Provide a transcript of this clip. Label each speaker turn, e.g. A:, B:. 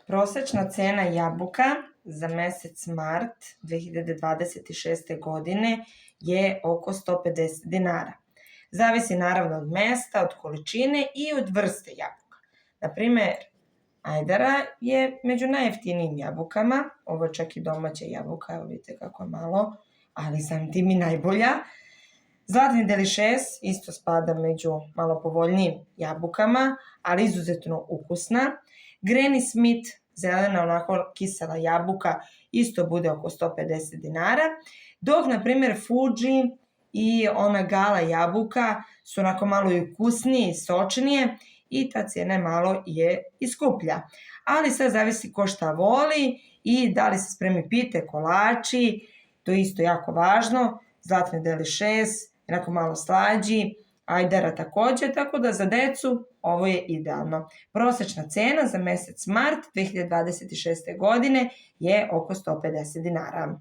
A: Prosečna cena jabuka za mesec mart 2026. godine je oko 150 dinara. Zavisi naravno od mesta, od količine i od vrste jabuka. Na primer, ajdara je među najjeftinijim jabukama, ovo je čak i domaća jabuka, evo vidite kako je malo, ali samim tim i najbolja. Zlatni delišes isto spada među malo povoljnijim jabukama, ali izuzetno ukusna. Granny Smith, zelena onako kisela jabuka, isto bude oko 150 dinara, dok na primjer Fuji i ona gala jabuka su onako malo i ukusnije i sočnije i ta cijena malo je i skuplja. Ali sad zavisi ko šta voli i da li se spremi pite, kolači, to je isto jako važno. Zlatni delišes, onako malo slađi, ajdara takođe, tako da za decu ovo je idealno. Prosečna cena za mesec mart 2026. godine je oko 150 dinara.